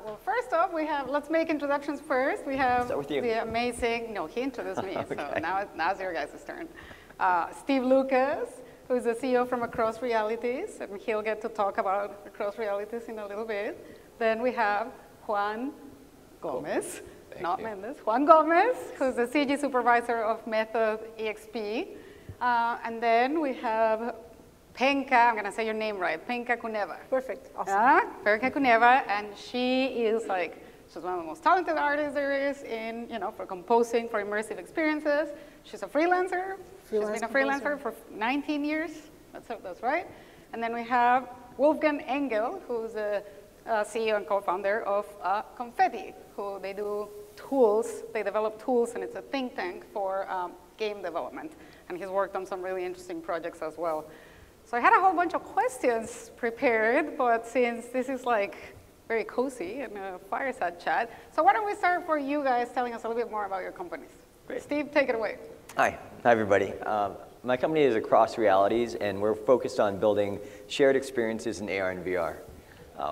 Well, first off, let's make introductions first. We have Start with you. the amazing, no, he introduced me, Okay. so now it's your guys' turn. Steve Lukas, who's the CEO from Across Realities, and he'll get to talk about Across Realities in a little bit. Then we have Juan Gomez, not Mendez, Juan Gomez, who's the CG Supervisor of Method EXP. And then we have Penka, I'm going to say your name right, Penka Kouneva. Perfect, awesome. Penka Kouneva, and she is she's one of the most talented artists there is in, for composing for immersive experiences. She's a freelancer. She's been a freelancer for 19 years. That's right. And then we have Wolfgang Engel, who's the CEO and co-founder of Confetti, who they do tools. They develop tools, and it's a think tank for game development. And he's worked on some really interesting projects as well. So I had a whole bunch of questions prepared, but since this is very cozy and a fireside chat, so why don't we start for you guys telling us a little bit more about your companies. Great. Steve, take it away. Hi everybody. My company is Across Realities, and we're focused on building shared experiences in AR and VR.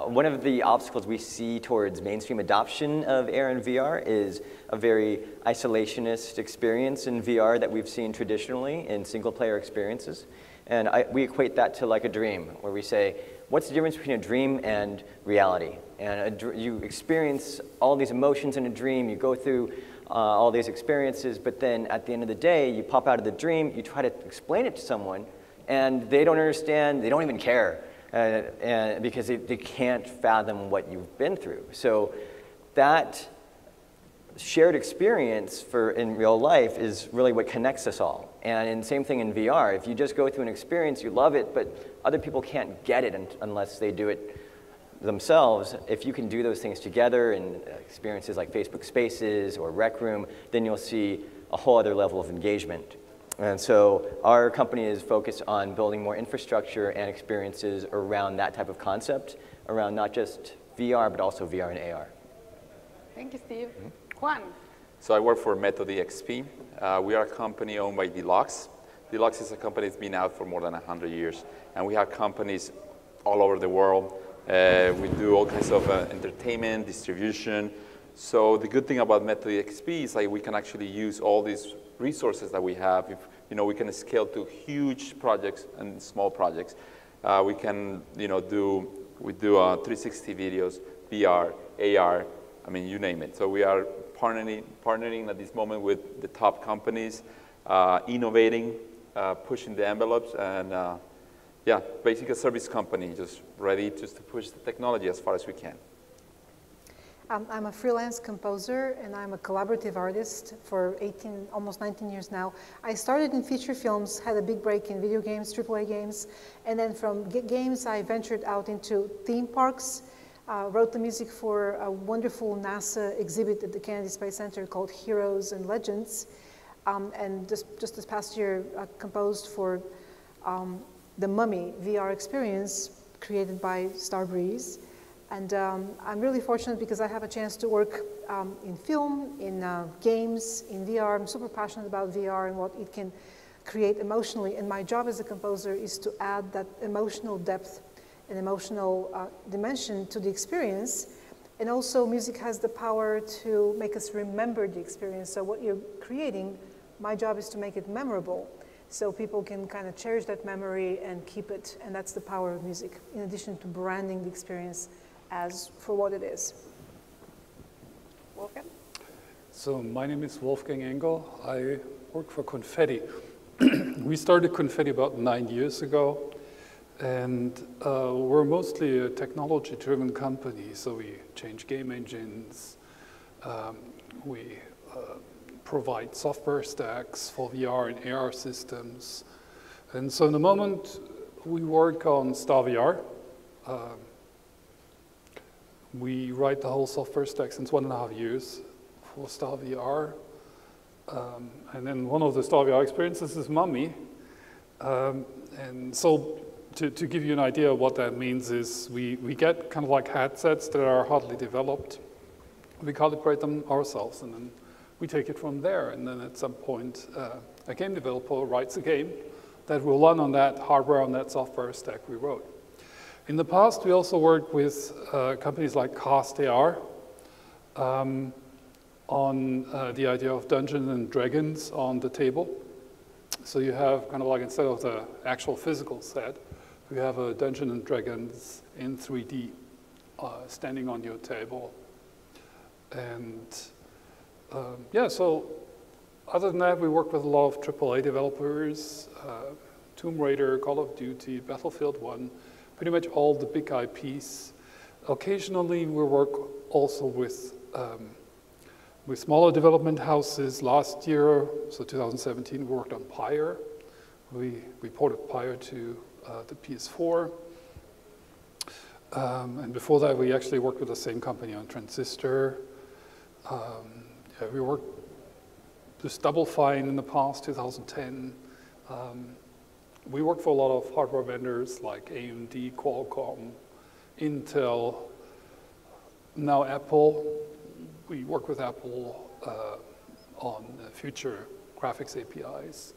One of the obstacles we see towards mainstream adoption of AR and VR is a very isolationist experience in VR that we've seen traditionally in single-player experiences. And we equate that to like a dream, where we say, what's the difference between a dream and reality? And you experience all these emotions in a dream, you go through all these experiences, but then at the end of the day, you pop out of the dream, you try to explain it to someone, and they don't understand, they don't even care, and because they can't fathom what you've been through. So that shared experience in real life is really what connects us all. And same thing in VR. If you just go through an experience, you love it, but other people can't get it unless they do it themselves. If you can do those things together in experiences like Facebook Spaces or Rec Room, then you'll see a whole other level of engagement. And so our company is focused on building more infrastructure and experiences around that type of concept, around not just VR, but also VR and AR. Thank you, Steve. Juan. So I work for Method EXP. We are a company owned by Deluxe. Deluxe is a company that's been out for more than 100 years. And we have companies all over the world. We do all kinds of entertainment, distribution. So the good thing about Method EXP is we can actually use all these resources that we have. If, we can scale to huge projects and small projects. We can do 360 videos, VR, AR, you name it. So we are partnering at this moment with the top companies, innovating, pushing the envelopes, and yeah, basically a service company, just ready to push the technology as far as we can. I'm a freelance composer, and I'm a collaborative artist for almost 19 years now. I started in feature films, had a big break in video games, AAA games, and then from games I ventured out into theme parks. Wrote the music for a wonderful NASA exhibit at the Kennedy Space Center called Heroes and Legends. And just this past year, composed for the Mummy VR experience created by Starbreeze. And I'm really fortunate because I have a chance to work in film, in games, in VR. I'm super passionate about VR and what it can create emotionally. And my job as a composer is to add that emotional depth an emotional dimension to the experience. And also music has the power to make us remember the experience. So what you're creating, my job is to make it memorable so people can kind of cherish that memory and keep it. And that's the power of music, in addition to branding the experience as for what it is. Wolfgang? So my name is Wolfgang Engel. I work for Confetti. We started Confetti about 9 years ago. And we're mostly a technology-driven company, so we change game engines, we provide software stacks for VR and AR systems. And so in the moment, we work on StarVR. We write the whole software stack since 1.5 years for StarVR. And then one of the StarVR experiences is Mummy. And so to give you an idea of what that means is we get kind of like headsets that are hardly developed. We calibrate them ourselves, and then we take it from there. And then at some point, a game developer writes a game that will run on that hardware, on that software stack we wrote. In the past, we also worked with companies like Cast AR on the idea of Dungeons and Dragons on the table. So you have kind of like, instead of the actual physical set, you have a Dungeons and Dragons in 3D standing on your table. And yeah, so other than that, we work with a lot of AAA developers, Tomb Raider, Call of Duty, Battlefield 1, pretty much all the big IPs. Occasionally, we work also with smaller development houses. Last year, so 2017, we worked on Pyre. We ported Pyre to the PS4. And before that, we actually worked with the same company on Transistor. Yeah, we worked with Double Fine in the past, 2010. We worked for a lot of hardware vendors like AMD, Qualcomm, Intel, now Apple. We work with Apple on future graphics APIs.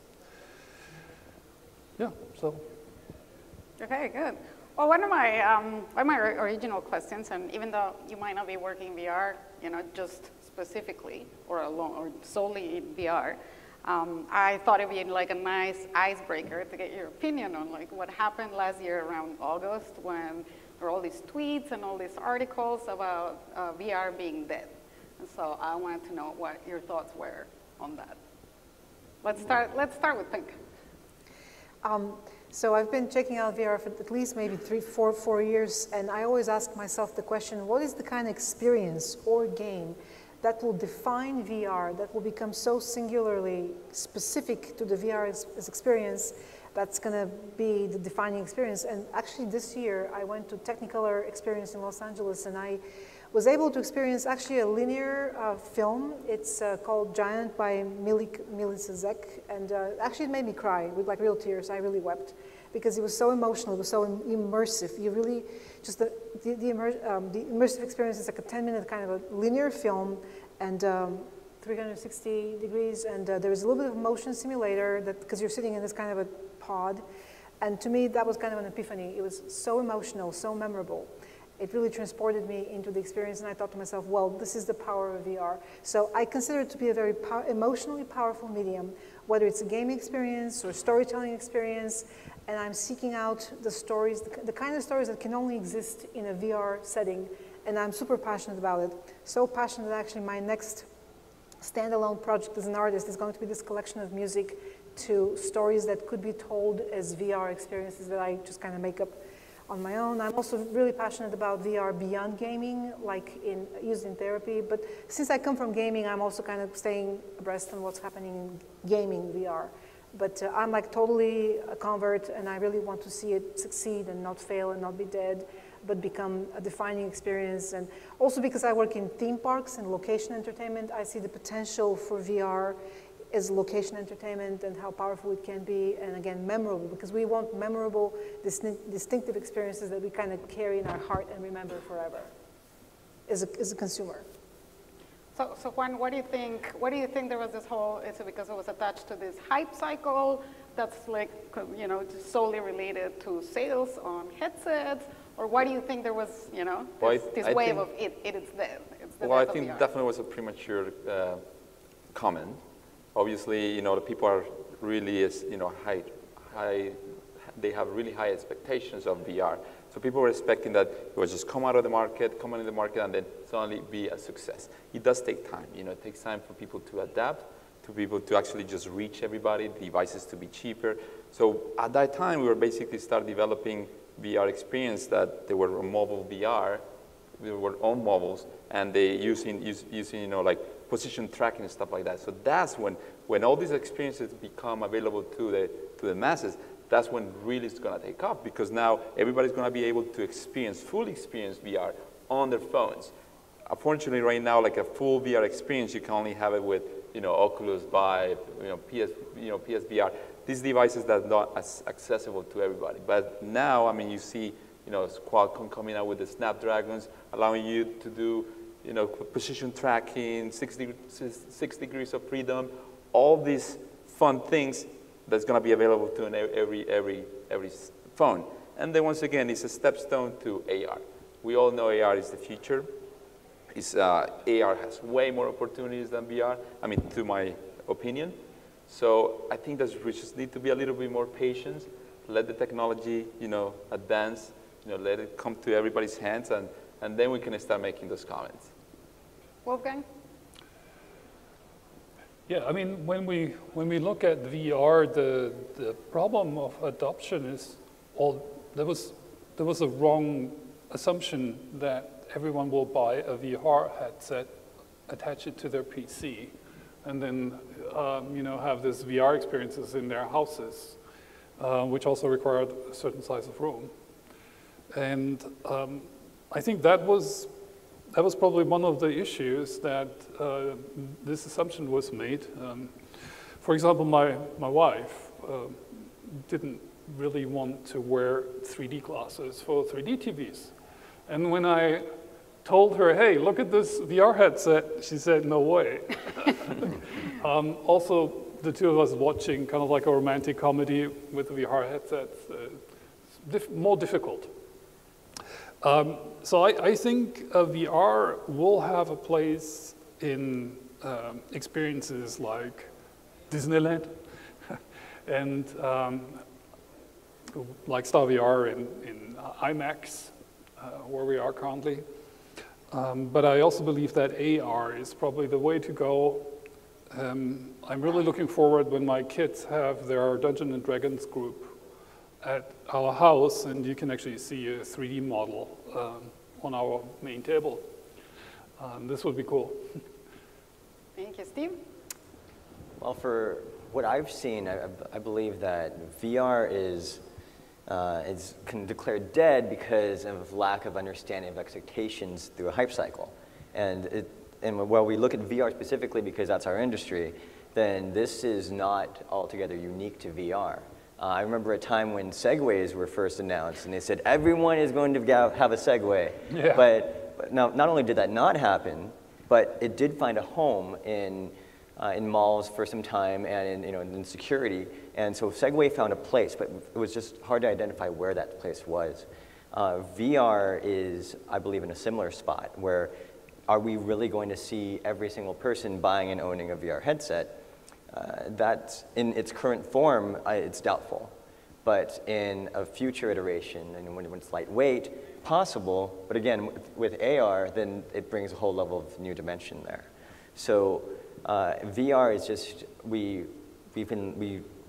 Yeah, so. Okay, good. Well, one of my original questions, and even though you might not be working VR, you know, just specifically or alone or solely in VR, I thought it'd be like a nice icebreaker to get your opinion on like what happened last year around August when there were all these tweets and all these articles about VR being dead. And so I wanted to know what your thoughts were on that. Let's start with Penka. So I've been checking out VR for at least maybe 4 years, and I always ask myself the question, what is the kind of experience or game that will define VR, that will become so singularly specific to the VR experience that's going to be the defining experience? And actually this year, I went to Technicolor Experience in Los Angeles, and I was able to experience actually a linear film. It's called Giant by Milicek, and actually it made me cry with like real tears. I really wept because it was so emotional, it was so immersive. You really, just the immersive experience is like a 10-minute kind of a linear film, and 360 degrees, and there was a little bit of motion simulator, that because you're sitting in this kind of a pod, and to me that was kind of an epiphany. It was so emotional, so memorable. It really transported me into the experience, and I thought to myself, well, this is the power of VR. So I consider it to be a very emotionally powerful medium, whether it's a gaming experience or storytelling experience, and I'm seeking out the stories, the kind of stories that can only exist in a VR setting, and I'm super passionate about it. So passionate that actually my next standalone project as an artist is going to be this collection of music to stories that could be told as VR experiences that I just kind of make up on my own. I'm also really passionate about VR beyond gaming, like used in therapy. But since I come from gaming, I'm also kind of staying abreast on what's happening in gaming VR. But I'm like totally a convert, and I really want to see it succeed and not fail and not be dead, but become a defining experience. And also because I work in theme parks and location entertainment, I see the potential for VR as location entertainment and how powerful it can be, and again, memorable, because we want memorable, distinctive experiences that we kind of carry in our heart and remember forever as a consumer. So Juan, what do you think? What do you think there was this whole? Is it because it was attached to this hype cycle that's like, you know, just solely related to sales on headsets, or why do you think there was, you know, this wave of it is dead? Well, I think definitely was a premature comment. Obviously, you know, the people are really, you know, they have really high expectations of VR. So people were expecting that it would just come into the market, and then suddenly be a success. It does take time. You know, it takes time for people to adapt, to people to actually just reach everybody, devices to be cheaper. So at that time, we were basically start developing VR experience that they were mobile VR, they were on mobiles, and they using you know, like position tracking and stuff like that. So that's when all these experiences become available to the masses, that's when really it's going to take off, because now everybody's going to be able to fully experience VR on their phones. Unfortunately, right now, like a full VR experience, you can only have it with, you know, Oculus Vive, you know, PSVR. These devices that are not as accessible to everybody. But now, I mean, you see, you know, Qualcomm coming out with the Snapdragons, allowing you to do, you know, position tracking, 6 degrees of freedom, all these fun things that's going to be available to every phone. And then once again, it's a stepstone to AR. We all know AR is the future. AR has way more opportunities than VR, I mean, to my opinion. So I think that we just need to be a little bit more patient, let the technology, advance, let it come to everybody's hands, and then we can start making those comments. Wolfgang? Yeah, I mean, when we look at VR, the problem of adoption is there was a wrong assumption that everyone will buy a VR headset, attach it to their PC, and then have this VR experiences in their houses, which also required a certain size of room. And I think that was probably one of the issues that this assumption was made. For example, my wife didn't really want to wear 3D glasses for 3D TVs. And when I told her, hey, look at this VR headset, she said, no way. Also, the two of us watching kind of like a romantic comedy with VR headsets, more difficult. So I think VR will have a place in experiences like Disneyland and like Star VR in IMAX, where we are currently. But I also believe that AR is probably the way to go. I'm really looking forward when my kids have their Dungeons and Dragons group at our house, and you can actually see a 3D model on our main table. This would be cool. Thank you, Steve. Well, for what I've seen, I believe that VR is declared dead because of lack of understanding of expectations through a hype cycle. And while we look at VR specifically because that's our industry, then this is not altogether unique to VR. I remember a time when Segways were first announced, and they said everyone is going to have a Segway. Yeah. But now, not only did that not happen, but it did find a home in malls for some time and in security. And so Segway found a place, but it was just hard to identify where that place was. VR is, I believe, in a similar spot where are we really going to see every single person buying and owning a VR headset? That in its current form, it's doubtful. But in a future iteration, and when it's lightweight, possible. But again, with AR, then it brings a whole level of new dimension there. So VR is just, we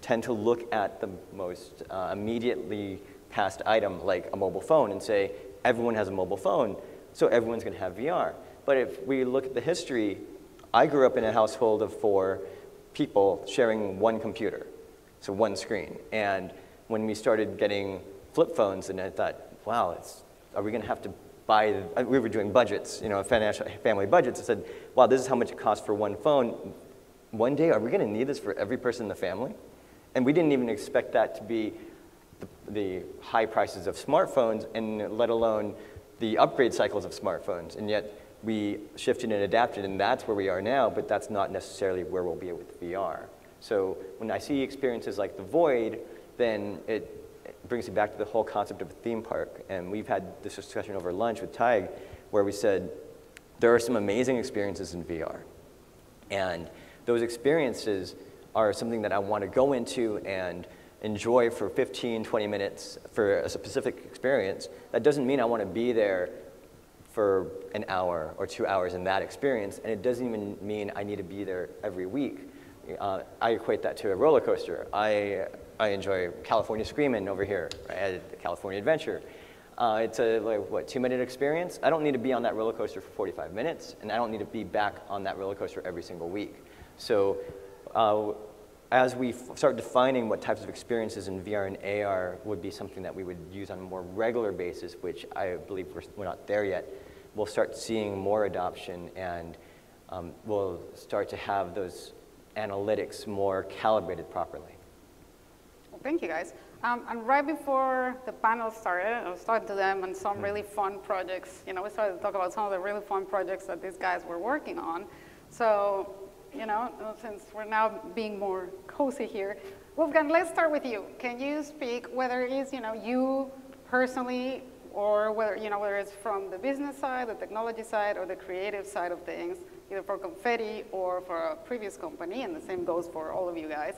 tend to look at the most immediately past item, like a mobile phone, and say, everyone has a mobile phone, so everyone's going to have VR. But if we look at the history, I grew up in a household of 4 people sharing one computer, so one screen. And when we started getting flip phones, and I thought, wow, are we going to have to buy, we were doing budgets, financial family budgets. I said, wow, this is how much it costs for one phone. One day, are we going to need this for every person in the family? And we didn't even expect that to be the high prices of smartphones, and let alone the upgrade cycles of smartphones. And yet, we shifted and adapted, and that's where we are now, but that's not necessarily where we'll be with VR. So when I see experiences like The Void, then it brings me back to the whole concept of a theme park. And we've had this discussion over lunch with Tig, where we said, there are some amazing experiences in VR. And those experiences are something that I want to go into and enjoy for 15, 20 minutes for a specific experience. That doesn't mean I want to be there for an hour or 2 hours in that experience, and it doesn't even mean I need to be there every week. I equate that to a roller coaster. I enjoy California Screamin' over here, right, at California Adventure. It's a 2-minute experience. I don't need to be on that roller coaster for 45 minutes, and I don't need to be back on that roller coaster every single week. So as we start defining what types of experiences in VR and AR would be something that we would use on a more regular basis, which I believe we're not there yet, we'll start seeing more adoption, and we'll start to have those analytics more calibrated properly. Well, thank you, guys. And right before the panel started, I was talking to them on some really fun projects. We started to talk about some of the really fun projects that these guys were working on. So, since we're now being more cozy here, Wolfgang, let's start with you. Can you speak whether it is, you personally, or whether, whether it's from the business side, the technology side, or the creative side of things, either for Confetti or for a previous company, and the same goes for all of you guys.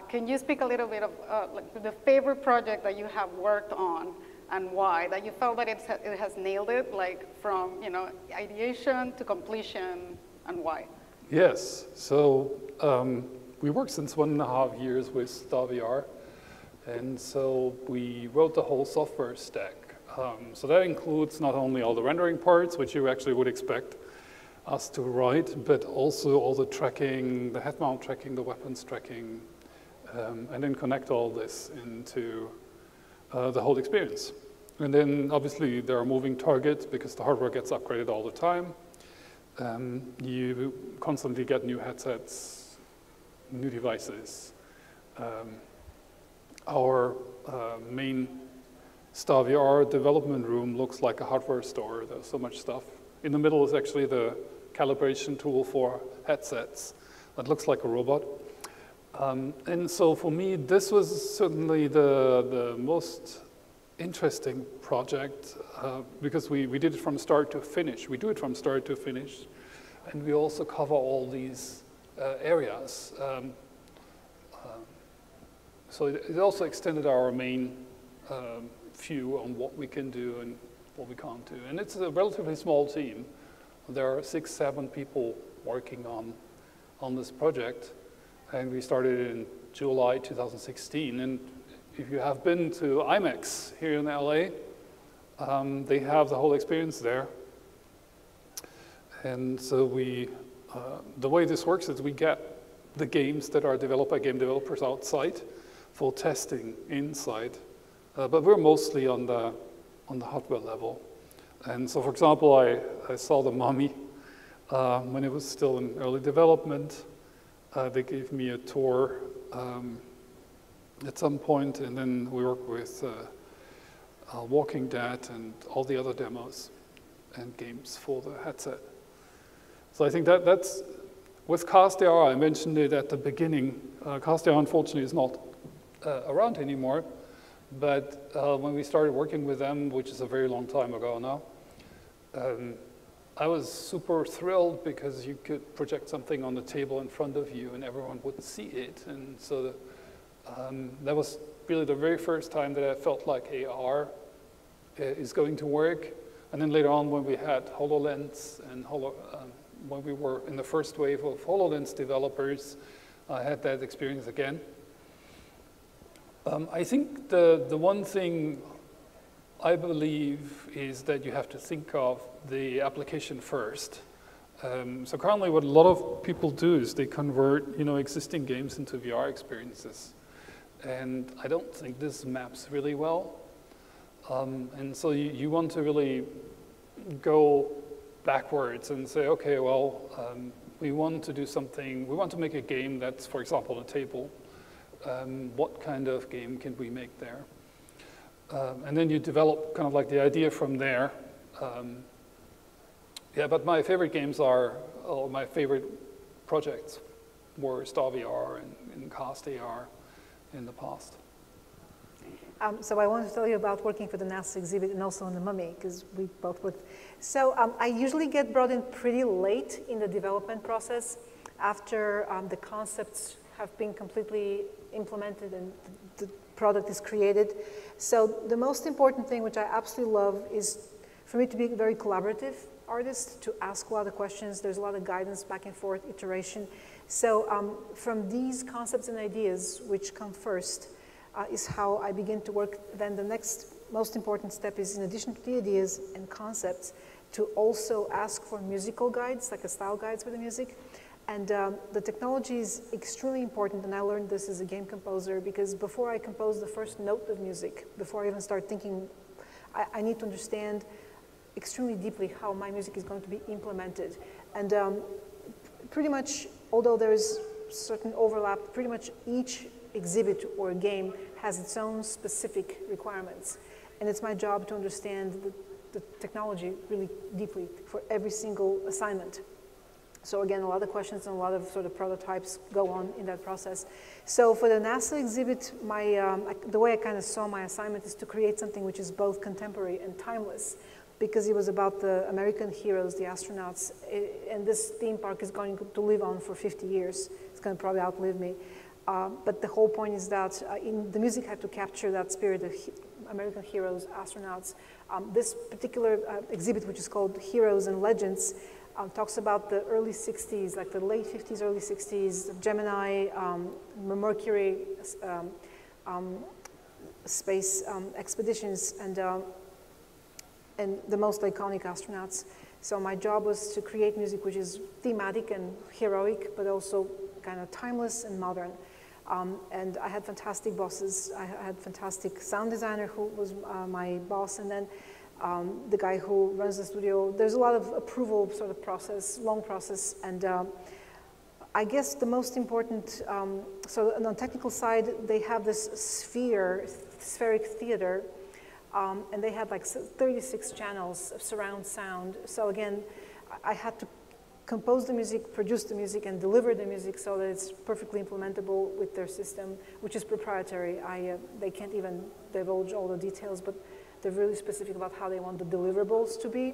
Can you speak a little bit of like the favorite project that you have worked on and why, that you felt that it has nailed it, like from ideation to completion, and why? Yes, so we worked since 1.5 years with StarVR, and so we wrote the whole software stack. So that includes not only all the rendering parts, which you actually would expect us to write, but also all the tracking, the head mount tracking, the weapons tracking, and then connect all this into the whole experience. And then obviously there are moving targets because the hardware gets upgraded all the time. You constantly get new headsets, new devices. Our main StarVR development room looks like a hardware store. There's so much stuff. In the middle is actually the calibration tool for headsets that looks like a robot. And so for me, this was certainly the most interesting project because we did it from start to finish. We do it from start to finish, and we also cover all these areas. So it also extended our main view on what we can do and what we can't do. And it's a relatively small team. There are 6, 7 people working on this project. And we started in July 2016. And if you have been to IMAX here in LA, they have the whole experience there. And so the way this works is we get the games that are developed by game developers outside for testing inside. But we're mostly on the hardware level. And so, for example, I saw The Mummy when it was still in early development. They gave me a tour at some point, and then we worked with Walking Dead and all the other demos and games for the headset. So I think that's, with CastAR, I mentioned it at the beginning. CastAR, unfortunately, is not around anymore, but when we started working with them, which is a very long time ago now, I was super thrilled because you could project something on the table in front of you and everyone would see it. And so that was really the very first time that I felt like AR is going to work. And then later on when we had HoloLens and when we were in the first wave of HoloLens developers, I had that experience again. I think the one thing I believe is that you have to think of the application first. So currently what a lot of people do is they convert existing games into VR experiences. And I don't think this maps really well. And so you want to really go backwards and say, okay, well, we want to do something, we want to make a game that's, for example, a table. What kind of game can we make there? And then you develop kind of like the idea from there. Yeah, but my favorite games are, or my favorite projects were StarVR and CastAR in the past. So I wanted to tell you about working for the NASA exhibit and also on The Mummy, because we both worked. So I usually get brought in pretty late in the development process after the concepts have been completely implemented and the product is created. So the most important thing, which I absolutely love, is for me to be a very collaborative artist, to ask a lot of questions. There's a lot of guidance, back and forth, iteration. So from these concepts and ideas, which come first, is how I begin to work. Then the next most important step is, in addition to the ideas and concepts, to also ask for musical guides, like a style guides for the music. And the technology is extremely important, and I learned this as a game composer, because before I compose the first note of music, before I even start thinking, I need to understand extremely deeply how my music is going to be implemented. And pretty much, although there's certain overlap, pretty much each exhibit or game has its own specific requirements. And it's my job to understand the technology really deeply for every single assignment. So again, a lot of questions and a lot of sort of prototypes go on in that process. So for the NASA exhibit, the way I kind of saw my assignment is to create something which is both contemporary and timeless, because it was about the American heroes, the astronauts, and this theme park is going to live on for 50 years. It's going to probably outlive me. But the whole point is that the music had to capture that spirit of American heroes, astronauts. This particular exhibit, which is called Heroes and Legends, talks about the early 60s, like the late 50s, early 60s, Gemini, Mercury space expeditions, and the most iconic astronauts. So my job was to create music which is thematic and heroic, but also kind of timeless and modern. And I had fantastic bosses. I had fantastic sound designer who was my boss, and then the guy who runs the studio. There's a lot of approval sort of process, long process, and I guess the most important, so on the technical side, they have this spheric theater, and they had like 36 channels of surround sound. So again, I had to compose the music, produce the music, and deliver the music so that it's perfectly implementable with their system, which is proprietary. They can't even divulge all the details, but they're really specific about how they want the deliverables to be.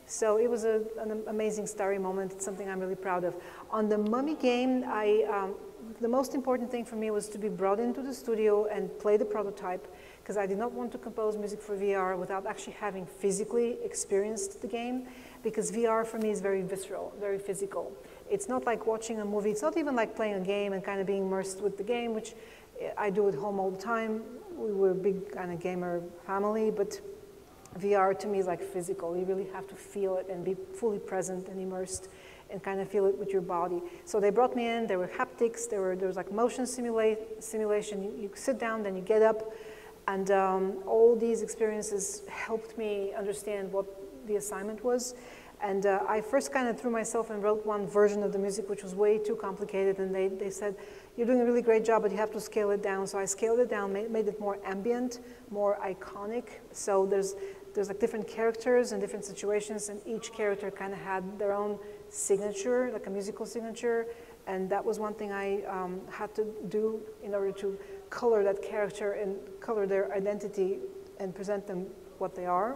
So it was an amazing starry moment. It's something I'm really proud of. On the Mummy game, the most important thing for me was to be brought into the studio and play the prototype, because I did not want to compose music for VR without actually having physically experienced the game, because VR for me is very visceral, very physical. It's not like watching a movie. It's not even like playing a game and kind of being immersed with the game, which I do at home all the time. We were a big kind of gamer family, but VR to me is like physical. You really have to feel it and be fully present and immersed and kind of feel it with your body. So they brought me in, there were haptics, there was like motion simulation. You sit down, then you get up, and all these experiences helped me understand what the assignment was. And I first kind of threw myself and wrote one version of the music which was way too complicated, and they said, you're doing a really great job, but you have to scale it down. So I scaled it down, made it more ambient, more iconic. So there's like different characters and different situations, and each character kind of had their own signature, like a musical signature. And that was one thing I had to do in order to color that character and color their identity and present them what they are.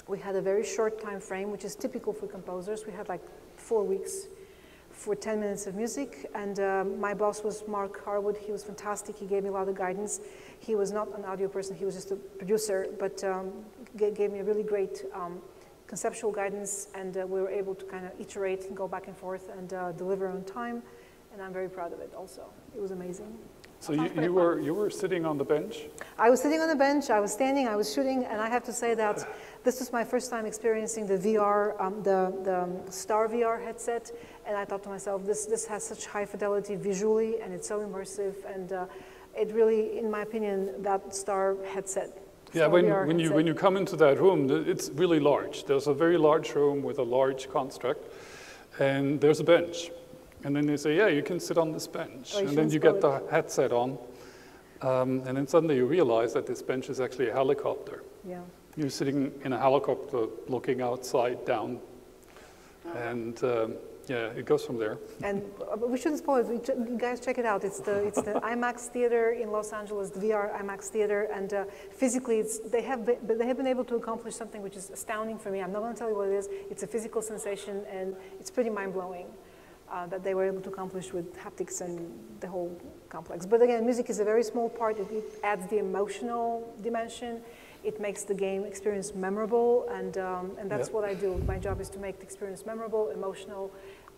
We had a very short time frame, which is typical for composers. We had like 4 weeks for 10 minutes of music. And my boss was Mark Harwood. He was fantastic. He gave me a lot of guidance. He was not an audio person. He was just a producer, but gave me a really great conceptual guidance. And we were able to kind of iterate and go back and forth and deliver on time. And I'm very proud of it also. It was amazing. So you were sitting on the bench? I was sitting on the bench, I was standing, I was shooting, and I have to say that this was my first time experiencing the VR, the Star VR headset, and I thought to myself, this has such high fidelity visually, and it's so immersive, and it really, in my opinion, that Star headset. Yeah, when you come into that room, it's really large. There's a very large room with a large construct, and there's a bench. And then they say, yeah, you can sit on this bench. And then you get the headset on. And then suddenly you realize that this bench is actually a helicopter. Yeah. You're sitting in a helicopter looking outside down. And yeah, it goes from there. And we shouldn't spoil it. You guys check it out. It's the IMAX theater in Los Angeles, the VR IMAX theater. And physically, they have been able to accomplish something which is astounding for me. I'm not going to tell you what it is. It's a physical sensation, and it's pretty mind-blowing. That they were able to accomplish with haptics and the whole complex. But again, music is a very small part. It adds the emotional dimension. It makes the game experience memorable, and that's what I do. My job is to make the experience memorable, emotional,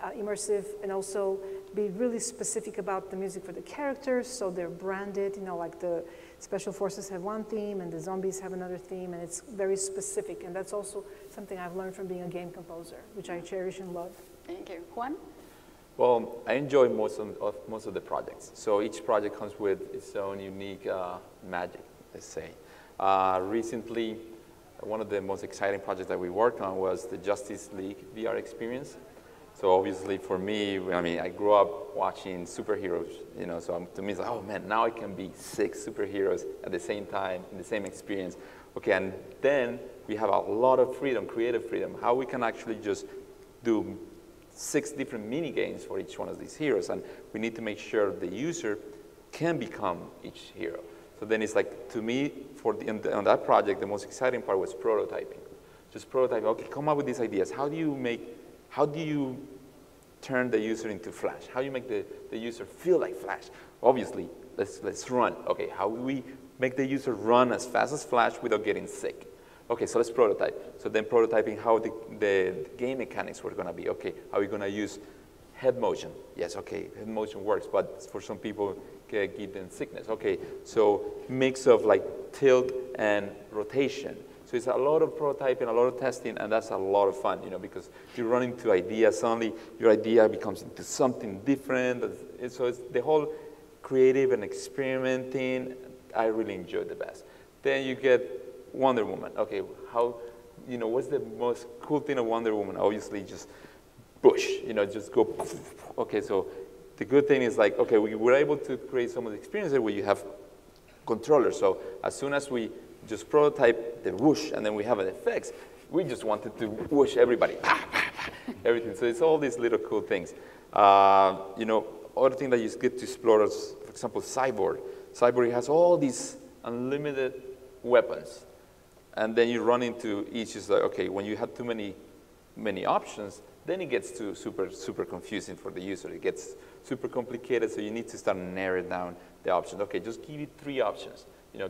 immersive, and also be really specific about the music for the characters, so they're branded, you know, like the special forces have one theme and the zombies have another theme, and it's very specific, and that's also something I've learned from being a game composer, which I cherish and love. Thank you. Juan? Well, I enjoy most of the projects. So each project comes with its own unique magic, let's say. Recently, one of the most exciting projects that we worked on was the Justice League VR experience. So obviously for me, I mean, I grew up watching superheroes, you know, so to me it's like, oh man, now I can be 6 superheroes at the same time, in the same experience. Okay, and then we have a lot of freedom, creative freedom, how we can actually just do 6 different mini games for each one of these heroes, and we need to make sure the user can become each hero. So then it's like, to me, on that project, the most exciting part was prototyping. Just prototyping, okay, come up with these ideas. How do you turn the user into Flash? How do you make the user feel like Flash? Obviously, let's run. Okay, how do we make the user run as fast as Flash without getting sick? Okay, so let's prototype. So then prototyping how the game mechanics were going to be. Okay, are we going to use head motion? Yes, okay, head motion works, but for some people, give them sickness. Okay, so mix of like tilt and rotation. So it's a lot of prototyping, a lot of testing, and that's a lot of fun, because you run into ideas, suddenly your idea becomes into something different. So it's the whole creative and experimenting, I really enjoyed the best. Then you get Wonder Woman. Okay, what's the most cool thing of Wonder Woman? Obviously, just push, just go. Okay, so the good thing is like, okay, we were able to create some of the experiences where you have controllers. So as soon as we just prototype the whoosh and then we have an effects, we just wanted to whoosh everybody, everything. So it's all these little cool things. Other thing that you get to explore is, for example, Cyborg. Cyborg has all these unlimited weapons. And then you run into each, is like, okay, when you have too many options, then it gets too super confusing for the user. It gets super complicated, so you need to start narrowing down the options. Okay, just give it 3 options.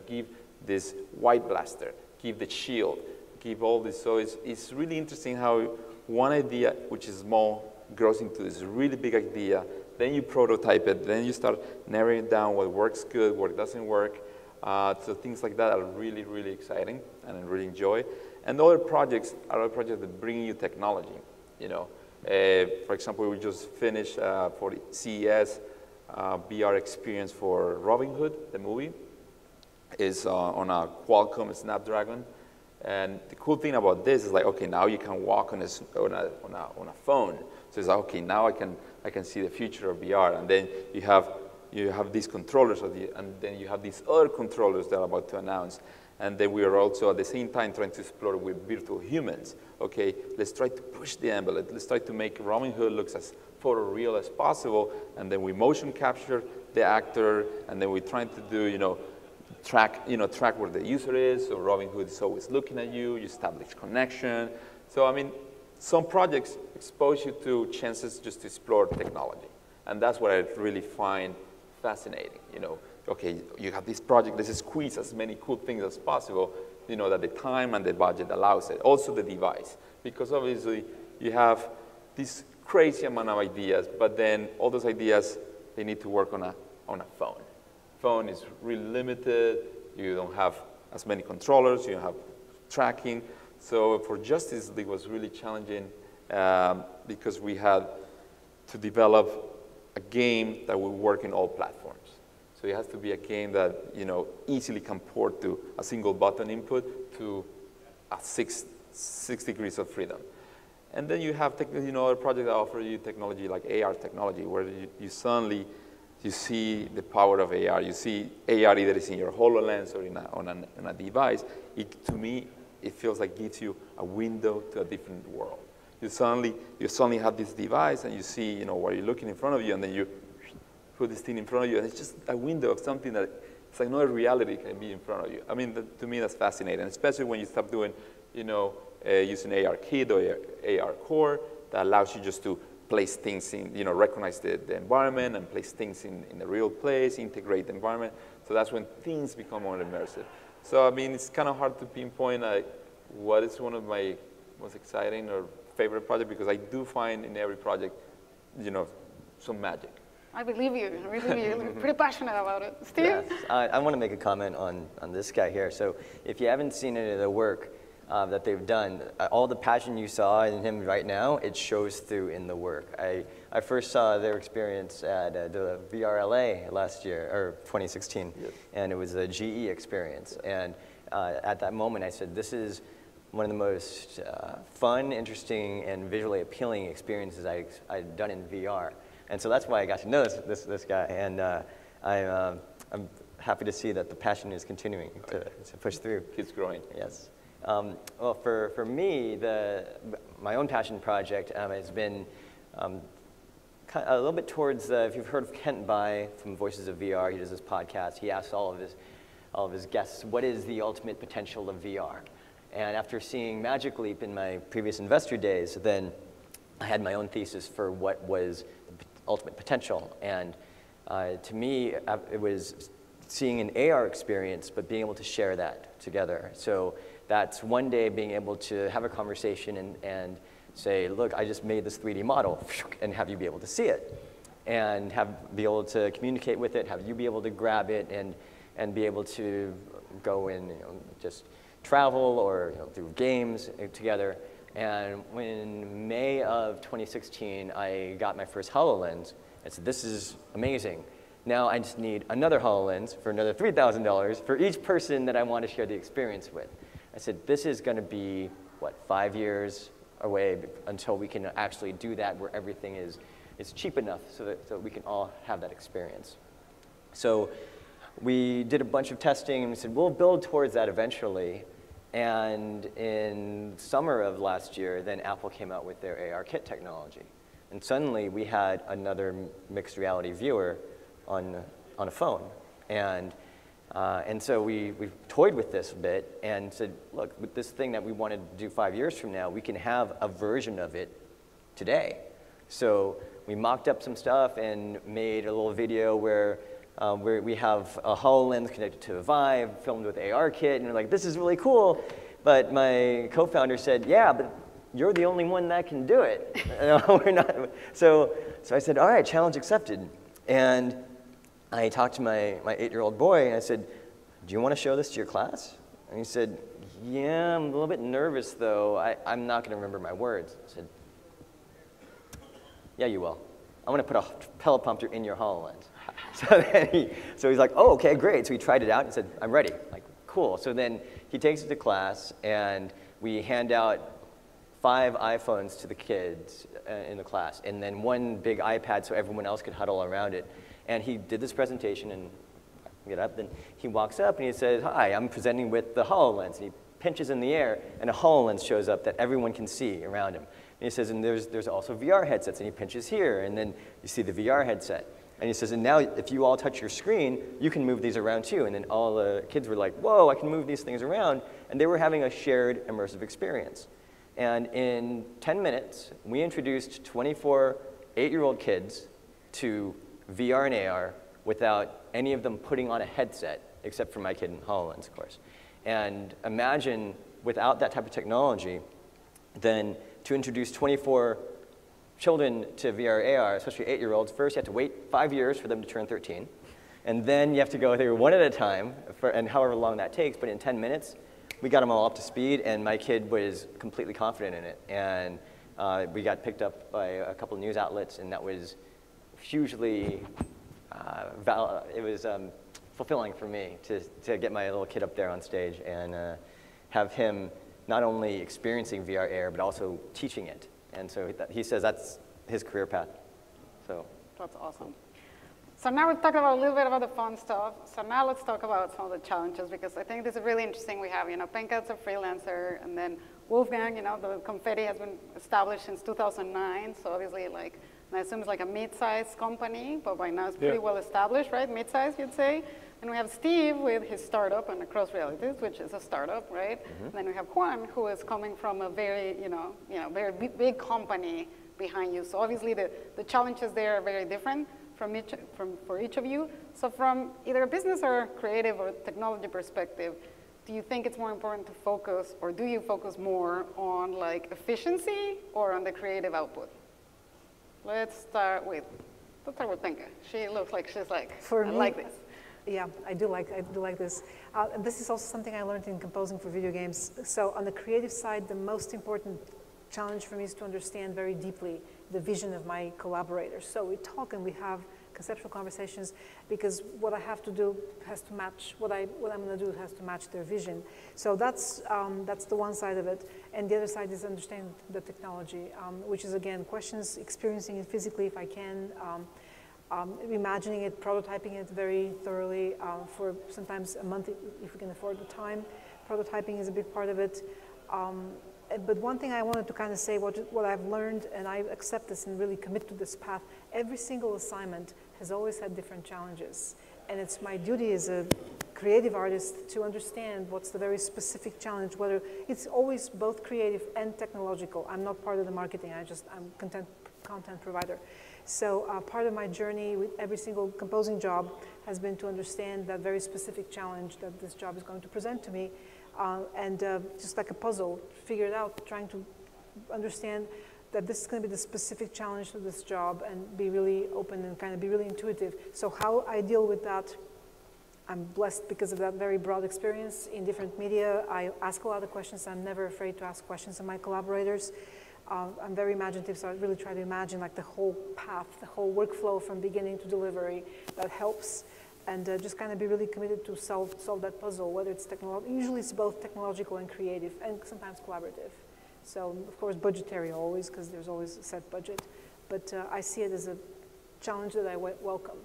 Give this white blaster, give the shield, give all this. So it's really interesting how one idea, which is small, grows into this really big idea. Then you prototype it. Then you start narrowing down what works good, what doesn't work. So things like that are really, really exciting, and I really enjoy. And other projects are that bring you technology. For example, we just finished for the CES VR experience for Robin Hood, the movie. Is on a Qualcomm Snapdragon, and the cool thing about this is like, okay, now you can walk on a phone. So it's like, okay, now I can see the future of VR, and then you have these controllers, and then you have these other controllers that are about to announce. And then we are also at the same time trying to explore with virtual humans. Okay, let's try to push the envelope. Let's try to make Robin Hood looks as photoreal as possible, and then we motion capture the actor, and then we're trying to do, track where the user is. So Robin Hood is always looking at you. You establish connection. So I mean, some projects expose you to chances just to explore technology, and that's what I really find fascinating. Okay, you have this project, let's squeeze as many cool things as possible, that the time and the budget allows it. Also the device, because obviously you have this crazy amount of ideas, but then all those ideas, they need to work on a phone. Phone is really limited. You don't have as many controllers. You don't have tracking. So for Justice League was really challenging because we had to develop a game that will work in all platforms. So it has to be a game that easily can port to a single button input to a 6 degrees of freedom. And then you have other projects that offer you technology like AR technology, where you suddenly see the power of AR. You see AR either is in your HoloLens or on a device. To me, it feels like gives you a window to a different world. You suddenly have this device, and you see where you're looking in front of you, and then you put this thing in front of you, and it's just a window of something that it's like another reality can be in front of you. I mean, to me, that's fascinating, especially when you start doing, using AR Kit or AR Core that allows you just to place things in, recognize the environment and place things in the real place, integrate the environment. So that's when things become more immersive. So, I mean, it's kind of hard to pinpoint what is one of my most exciting or favorite projects, because I do find in every project, some magic. I believe you. You're pretty passionate about it. Steve? Yes. I want to make a comment on this guy here. So if you haven't seen any of the work that they've done, all the passion you saw in him right now, it shows through in the work. I first saw their experience at the VRLA last year, or 2016, yes. And it was a GE experience. And at that moment I said, this is one of the most fun, interesting, and visually appealing experiences I'd done in VR. And so that's why I got to know this guy, and I'm happy to see that the passion is continuing to push through. Keeps growing. Yes. Well, for me, my own passion project has been a little bit towards, if you've heard of Kent Bai from Voices of VR, he does this podcast, he asks all of his guests, what is the ultimate potential of VR? And after seeing Magic Leap in my previous investor days, then I had my own thesis for what was the ultimate potential. And to me, it was seeing an AR experience, but being able to share that together. So that's one day being able to have a conversation and say, look, I just made this 3D model, and have you be able to see it. And be able to communicate with it, have you be able to grab it, and be able to go and just travel or through games together. And in May of 2016, I got my first HoloLens. I said, this is amazing. Now I just need another HoloLens for another $3,000 for each person that I want to share the experience with. I said, this is going to be, what, 5 years away until we can actually do that where everything is cheap enough so that we can all have that experience. So we did a bunch of testing and we said, we'll build towards that eventually. And in summer of last year, then Apple came out with their AR kit technology. And suddenly we had another mixed reality viewer on a phone. And so we toyed with this a bit and said, look, with this thing that we wanted to do 5 years from now, we can have a version of it today. So we mocked up some stuff and made a little video where we have a HoloLens connected to a Vive, filmed with ARKit, and we're like, this is really cool. But my co-founder said, yeah, but you're the only one that can do it. We're not. So I said, all right, challenge accepted. And I talked to my 8-year-old boy, and I said, do you want to show this to your class? And he said, yeah, I'm a little bit nervous, though. I'm not going to remember my words. I said, yeah, you will. I'm going to put a teleprompter in your HoloLens. So he's like, oh, okay, great. So he tried it out and said, I'm ready. Like, cool. So then he takes it to class, and we hand out 5 iPhones to the kids in the class, and then 1 big iPad so everyone else could huddle around it. And he did this presentation, and get up, then he walks up and he says, hi, I'm presenting with the HoloLens. And he pinches in the air, and a HoloLens shows up that everyone can see around him. And he says, and there's also VR headsets, and he pinches here, and then you see the VR headset. And he says, and now if you all touch your screen, you can move these around too. And then all the kids were like, whoa, I can move these things around. And they were having a shared immersive experience. And in 10 minutes, we introduced 24 8-year-old kids to VR and AR without any of them putting on a headset, except for my kid in HoloLens, of course. And imagine, without that type of technology, then to introduce 24 children to VR AR, especially 8-year-olds, first you have to wait 5 years for them to turn 13. And then you have to go through one at a time, and however long that takes. But in 10 minutes, we got them all up to speed, and my kid was completely confident in it. And we got picked up by a couple of news outlets, and that was hugely, it was fulfilling for me to get my little kid up there on stage and have him not only experiencing VR AR, but also teaching it. And so he says that's his career path. So that's awesome. So now we've talked about a little bit about the fun stuff. So now let's talk about some of the challenges, because I think this is really interesting. We have, Penka's a freelancer, and then Wolfgang, the Confetti has been established since 2009. So obviously, I assume it's like a mid-sized company, but by now it's pretty well established, right? Mid-sized, you'd say. And we have Steve with his startup and Across Realities, which is a startup, right? Mm-hmm. And then we have Juan, who is coming from a very, very big company behind you. So obviously the challenges there are very different for each of you. So from either a business or creative or technology perspective, do you think it's more important to focus, or do you focus more on efficiency or on the creative output? Let's start with Penka. She looks like she's like this. Yeah, I do like this. This is also something I learned in composing for video games. So on the creative side, the most important challenge for me is to understand very deeply the vision of my collaborators. So we talk and we have conceptual conversations, because what I have to do has to match what I'm going to do has to match their vision. So that's the one side of it, and the other side is understand the technology, which is again questions, experiencing it physically if I can. Imagining it, prototyping it very thoroughly for sometimes a month if we can afford the time. Prototyping is a big part of it. But one thing I wanted to kind of say, what I've learned, and I accept this and really commit to this path, every single assignment has always had different challenges. And it's my duty as a creative artist to understand what's the very specific challenge, whether it's always both creative and technological. I'm not part of the marketing, I'm content provider. So part of my journey with every single composing job has been to understand that very specific challenge that this job is going to present to me. And just like a puzzle, figure it out, trying to understand that this is going to be the specific challenge to this job and be really open and kind of be really intuitive. So how I deal with that, I'm blessed because of that very broad experience in different media. I ask a lot of questions. I'm never afraid to ask questions of my collaborators. I'm very imaginative, so I really try to imagine like the whole path, the whole workflow from beginning to delivery. That helps. And just kind of be really committed to solve that puzzle, whether it's technological. Usually it's both technological and creative, and sometimes collaborative. So, of course, budgetary always, because there's always a set budget. But I see it as a challenge that I welcome.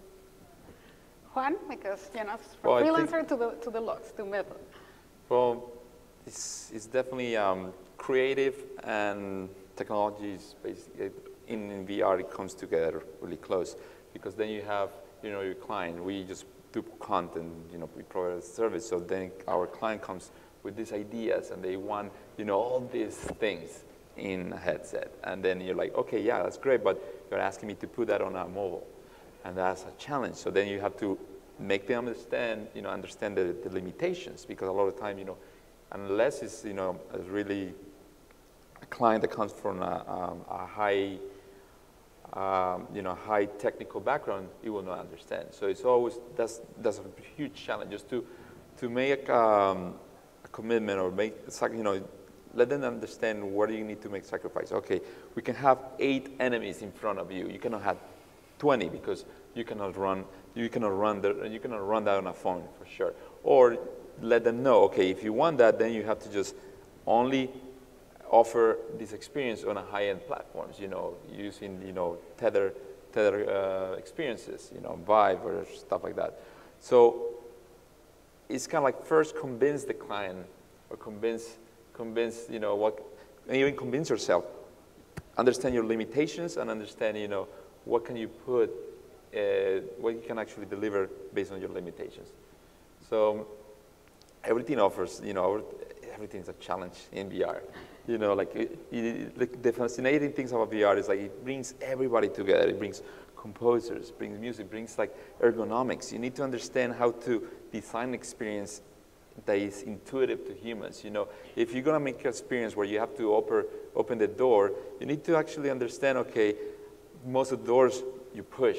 Juan, because, you know, from freelancer to the looks, to method. Well, it's definitely creative and technology is basically, in VR, it comes together really close, because then you have, you know, your client, we just do content, you know, we provide a service, so then our client comes with these ideas and they want, you know, all these things in a headset. And then you're like, okay, yeah, that's great, but you're asking me to put that on a mobile. And that's a challenge. So then you have to make them understand, you know, understand the limitations, because a lot of time, you know, unless it's, you know, a really a client that comes from a high, you know, high technical background, you will not understand. So it's always, that's a huge challenge, just to make a commitment or make, you know, let them understand where you need to make sacrifice. Okay, we can have 8 enemies in front of you. You cannot have 20 because you cannot run that on a phone for sure. Or let them know, okay, if you want that, then you have to just only offer this experience on a high-end platforms, you know, using, you know, tether experiences, you know, Vive or stuff like that. So it's kind of like first convince the client, or convince, you know, what, and even convince yourself. Understand your limitations and understand, you know, what can you put, what you can actually deliver based on your limitations. So everything offers, you know, everything's a challenge in VR. You know, like the fascinating things about VR is like it brings everybody together. It brings composers, brings music, brings like ergonomics. You need to understand how to design an experience that is intuitive to humans. You know, if you're gonna make an experience where you have to open the door, you need to actually understand, okay, most of the doors you push,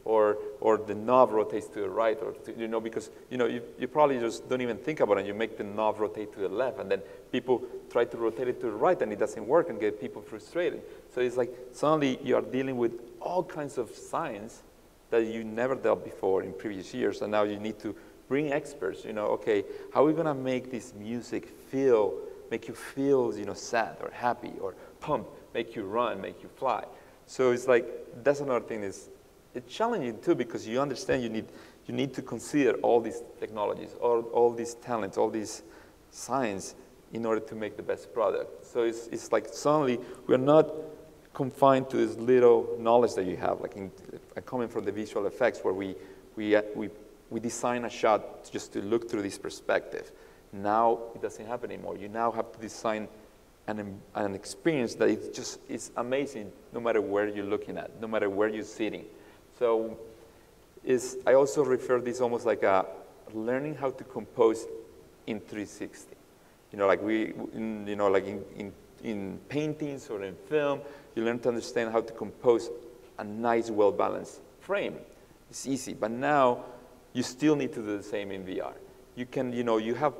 or the knob rotates to the right, or to, you know, because you know you probably just don't even think about it. You make the knob rotate to the left, and then people try to rotate it to the right, and it doesn't work, and get people frustrated. So it's like suddenly you are dealing with all kinds of science that you never dealt before in previous years, and now you need to bring experts. You know, okay, how are we gonna make this music make you feel, you know, sad or happy or pumped, make you run, make you fly? So it's like that's another thing is. It's challenging too, because you understand you need to consider all these technologies, all these talents, all these science in order to make the best product. So it's like suddenly we're not confined to this little knowledge that you have, like coming from the visual effects where we design a shot just to look through this perspective. Now it doesn't happen anymore. You now have to design an experience that it's amazing no matter where you're looking at, no matter where you're sitting. So I also refer this almost like learning how to compose in 360. You know, like in paintings or in film, you learn to understand how to compose a nice, well-balanced frame. It's easy, but now you still need to do the same in VR. You can, you know, you have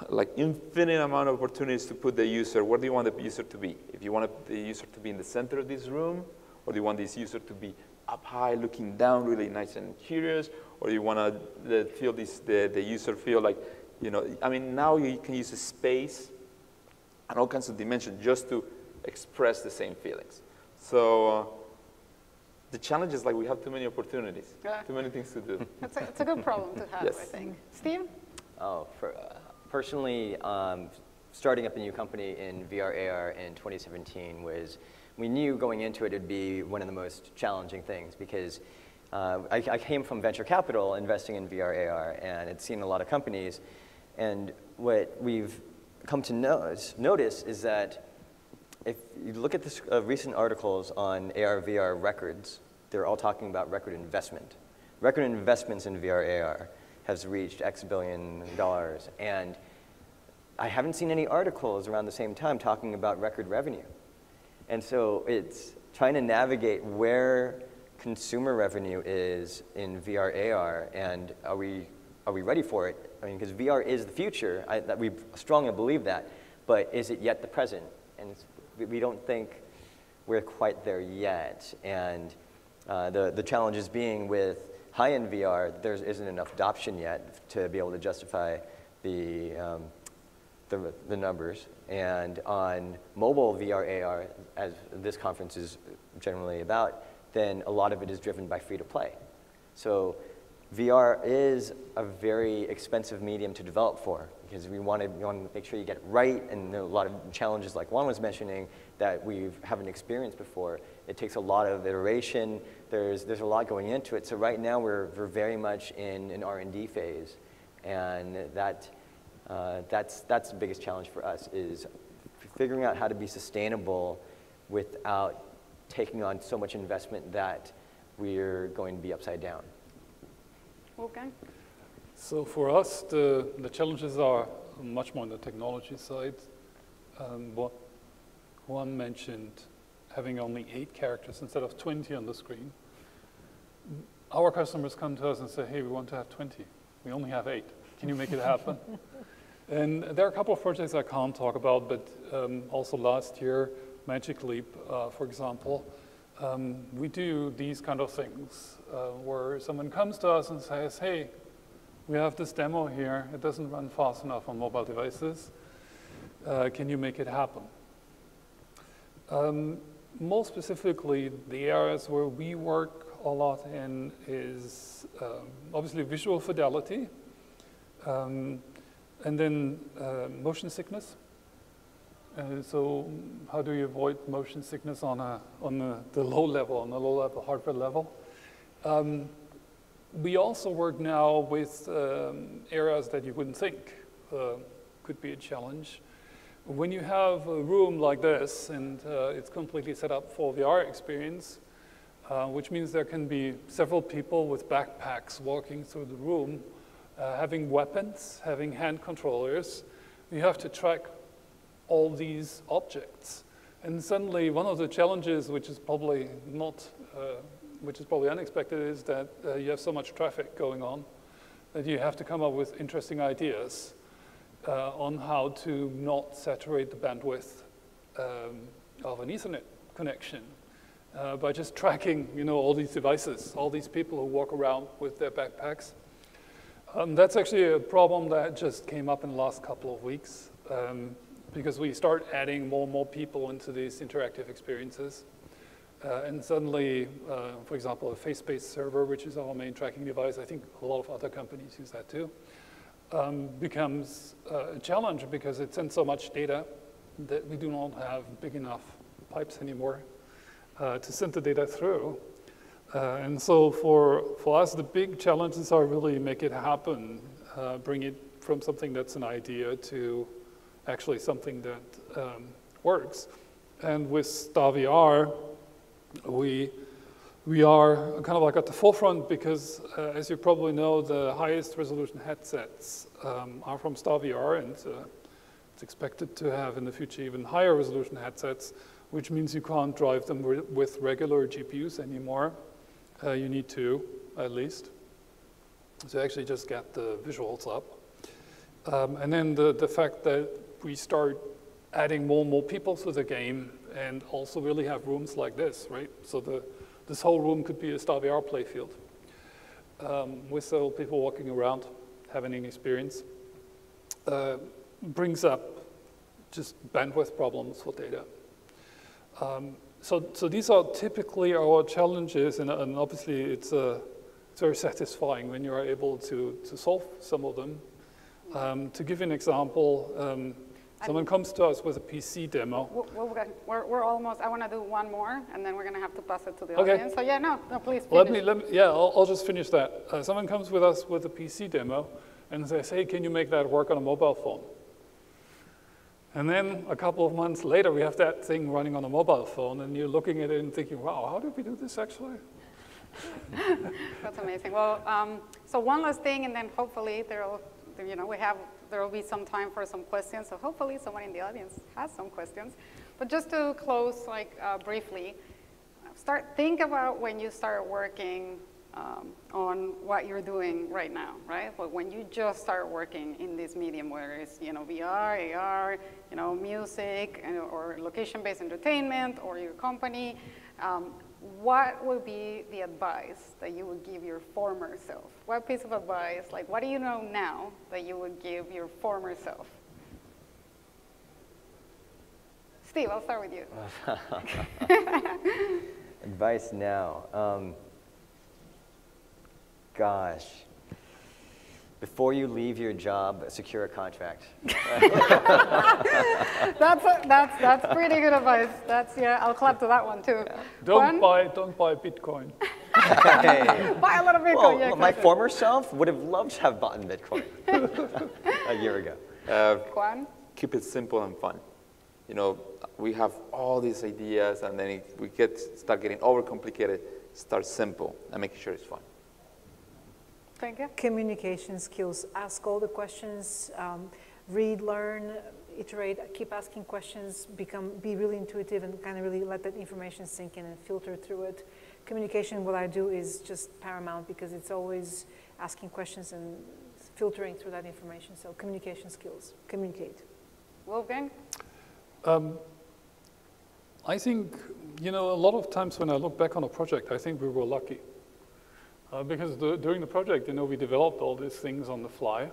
like infinite amount of opportunities to put the user. Where do you want the user to be? If you want the user to be in the center of this room, or do you want this user to be up high, looking down, really nice and curious, or you want to feel the user feel like, you know, I mean, now you can use a space and all kinds of dimensions just to express the same feelings. So the challenge is like we have too many opportunities, too many things to do. It's a good problem to have, yes. I think. Steve? Oh, personally, starting up a new company in VR AR in 2017 was, we knew going into it, it'd be one of the most challenging things because I came from venture capital investing in VR AR and had seen a lot of companies. And what we've come to notice is that if you look at this recent articles on AR VR records, they're all talking about record investment. Record investments in VR AR has reached X billion dollars. And I haven't seen any articles around the same time talking about record revenue. And so it's trying to navigate where consumer revenue is in VR AR, and are we ready for it? I mean, because VR is the future, we strongly believe that, but is it yet the present? And we don't think we're quite there yet. And the challenges being with high-end VR, there isn't enough adoption yet to be able to justify the numbers. And on mobile VR AR, as this conference is generally about, then a lot of it is driven by free-to-play. So VR is a very expensive medium to develop for because we want to make sure you get it right, and there are a lot of challenges like Juan was mentioning that we haven't experienced before. It takes a lot of iteration. There's a lot going into it. So right now we're very much in an R&D phase, and that's the biggest challenge for us is figuring out how to be sustainable without taking on so much investment that we're going to be upside down. Wolfgang? So for us, the challenges are much more on the technology side. What Juan mentioned, having only 8 characters instead of 20 on the screen. Our customers come to us and say, hey, we want to have 20. We only have 8. Can you make it happen? And there are a couple of projects I can't talk about, but also last year, Magic Leap, for example, we do these kind of things where someone comes to us and says, hey, we have this demo here. It doesn't run fast enough on mobile devices. Can you make it happen? More specifically, the areas where we work a lot in is obviously visual fidelity, and then motion sickness. So how do you avoid motion sickness on the low level hardware level? We also work now with areas that you wouldn't think could be a challenge. When you have a room like this and it's completely set up for VR experience, which means there can be several people with backpacks walking through the room, having weapons, having hand controllers, you have to track all these objects. And suddenly one of the challenges, which is probably unexpected, is that you have so much traffic going on that you have to come up with interesting ideas on how to not saturate the bandwidth of an Ethernet connection by just tracking, all these devices, all these people who walk around with their backpacks. That's actually a problem that just came up in the last couple of weeks because we start adding more and more people into these interactive experiences. And suddenly, for example, a face-based server, which is our main tracking device, I think a lot of other companies use that too, becomes a challenge because it sends so much data that we do not have big enough pipes anymore to send the data through. And so for us, the big challenges are really make it happen, bring it from something that's an idea to actually something that works. And with StarVR, we are kind of like at the forefront because, as you probably know, the highest resolution headsets are from StarVR, and it's expected to have in the future even higher resolution headsets, which means you can't drive them with regular GPUs anymore. You need 2, at least, to actually just get the visuals up. And then the fact that we start adding more and more people to the game and also really have rooms like this, right? So this whole room could be a StarVR playfield with several people walking around, having an experience. Brings up just bandwidth problems for data. So these are typically our challenges, and obviously it's very satisfying when you are able to solve some of them. To give you an example, Someone comes to us with a PC demo. We're almost, I want to do one more, and then we're going to have to pass it to the Okay. audience. So yeah, no, please Let finish. me, I'll just finish that. Someone comes with us with a PC demo and says, hey, can you make that work on a mobile phone? And then a couple of months later, we have that thing running on a mobile phone, and you're looking at it and thinking, wow, how did we do this actually? That's amazing. Well, so one last thing, and then hopefully there will be some time for some questions. So hopefully someone in the audience has some questions. But just to close, briefly, think about when you start working on what you're doing right now, right? But when you just start working in this medium, whether it's VR, AR, music, or location-based entertainment, or your company, what would be the advice that you would give your former self? What piece of advice, what do you know now that you would give your former self? Steve, I'll start with you. Advice now. Gosh. Before you leave your job, secure a contract. That's pretty good advice. I'll clap to that one too. Yeah. Don't buy Bitcoin. Hey. Buy a lot of Bitcoin. Well, yeah, my former self would have loved to have bought Bitcoin a year ago. Juan? Keep it simple and fun. We have all these ideas, and then we start getting overcomplicated. Start simple and make sure it's fun. Penka? Communication skills. Ask all the questions, read, learn, iterate, keep asking questions, be really intuitive, and kind of really let that information sink in and filter through it. Communication, what I do is just paramount because it's always asking questions and filtering through that information. So communication skills, communicate. Wolfgang? I think, a lot of times when I look back on a project, I think we were lucky. Because during the project, we developed all these things on the fly.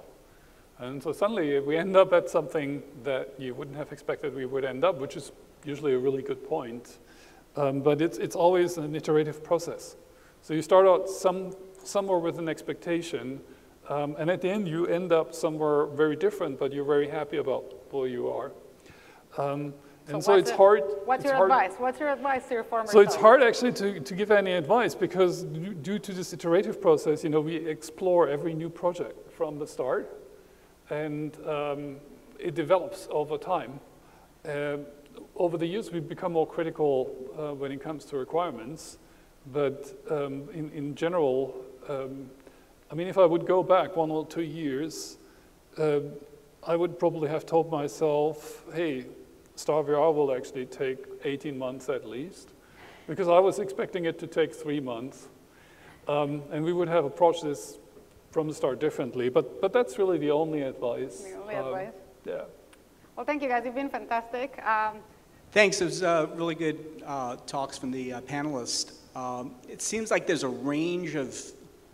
And so suddenly we end up at something that you wouldn't have expected we would end up, which is usually a really good point. But it's always an iterative process. So you start out somewhere with an expectation, and at the end you end up somewhere very different, but you're very happy about where you are. So it's hard. What's your advice? What's your advice to your former self? So it's hard actually to give any advice because due to this iterative process, we explore every new project from the start, and it develops over time. Over the years, we've become more critical when it comes to requirements, but in general, if I would go back 1 or 2 years, I would probably have told myself, hey, StarVR will actually take 18 months at least, because I was expecting it to take 3 months. And we would have approached this from the start differently, but that's really the only advice. The only advice? Yeah. Well, thank you guys, you've been fantastic. Thanks, it was really good talks from the panelists. It seems like there's a range of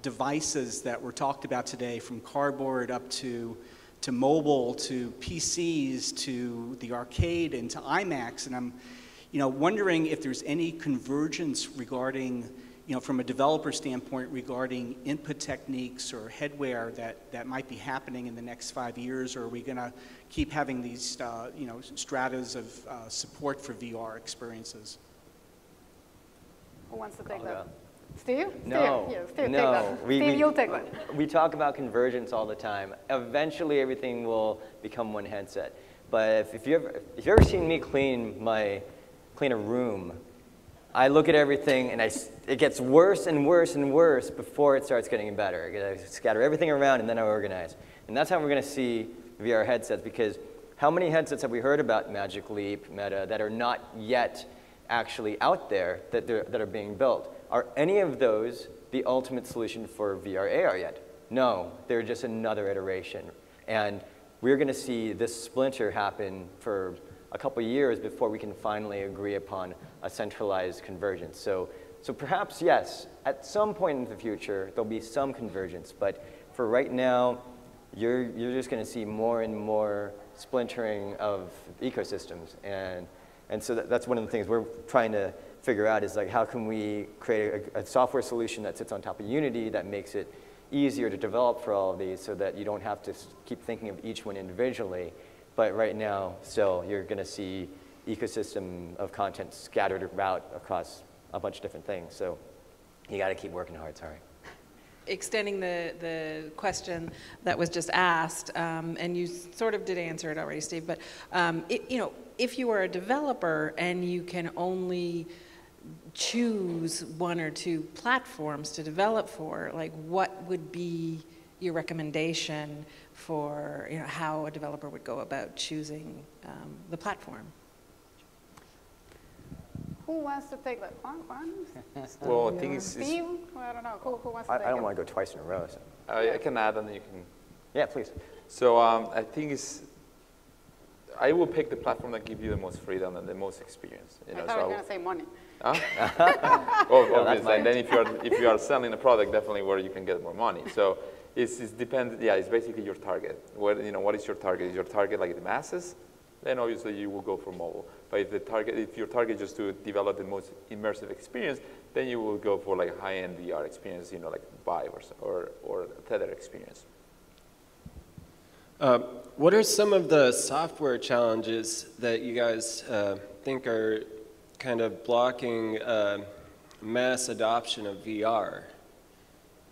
devices that were talked about today, from cardboard up to mobile, to PCs, to the arcade, and to IMAX. And I'm, wondering if there's any convergence regarding, from a developer standpoint, regarding input techniques or headwear that might be happening in the next 5 years, or are we going to keep having these, stratas of support for VR experiences? Who wants to take that? Steve? No. Steve, take no. that. Steve, you'll take that. We talk about convergence all the time. Eventually, everything will become one headset. But if you've ever seen me clean a room, I look at everything and it gets worse and worse and worse before it starts getting better. I scatter everything around and then I organize. And that's how we're going to see VR headsets, because how many headsets have we heard about Magic Leap, Meta, that are not yet actually out there that are being built? Are any of those the ultimate solution for VR AR yet? No, they're just another iteration. And we're going to see this splinter happen for a couple years before we can finally agree upon a centralized convergence. So perhaps, yes, at some point in the future, there'll be some convergence. But for right now, you're just going to see more and more splintering of ecosystems. And so that's one of the things we're trying to figure out, is how can we create a software solution that sits on top of Unity that makes it easier to develop for all of these, so that you don't have to keep thinking of each one individually, But right now, still, you're going to see ecosystem of content scattered about across a bunch of different things. So you got to keep working hard, sorry. Extending the question that was just asked, and you sort of did answer it already, Steve, but if you are a developer and you can only choose one or two platforms to develop for, like what would be your recommendation for how a developer would go about choosing the platform? Who wants to take that? Juan? Well, I think it's Steve? Well, I don't know. Who wants to take it? I don't want to go twice in a row. So. I can add and you can. Yeah, please. So I think I will pick the platform that gives you the most freedom and the most experience. I thought you were going to say money. Huh? Well, obviously, and then if you are selling a product, definitely where you can get more money. So it's depends. Yeah, it's basically your target. What is your target? Is your target like the masses? Then obviously you will go for mobile. But if your target is just to develop the most immersive experience, then you will go for like high-end VR experience, like Vive or Tether experience. What are some of the software challenges that you guys think are kind of blocking mass adoption of VR?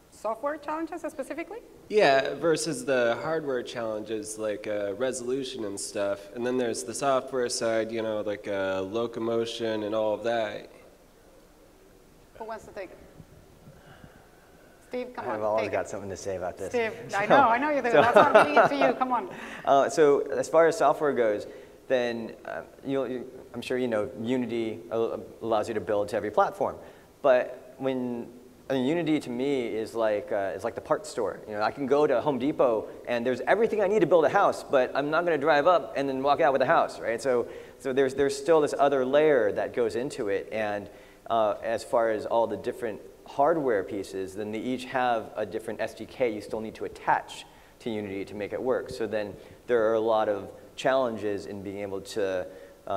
Software challenges specifically? Yeah, versus the hardware challenges like resolution and stuff. And then there's the software side, like locomotion and all of that. Who wants to take it? Steve, come on. I've always got something to say about this. Steve, I know you do. That's why I'm giving it to you. Come on. So as far as software goes, then I'm sure Unity allows you to build to every platform. But Unity to me is like the parts store. I can go to Home Depot and there's everything I need to build a house, but I'm not going to drive up and then walk out with a house, right? So there's still this other layer that goes into it, and as far as all the different hardware pieces, then they each have a different SDK you still need to attach to Unity to make it work. So then there are a lot of challenges in being able to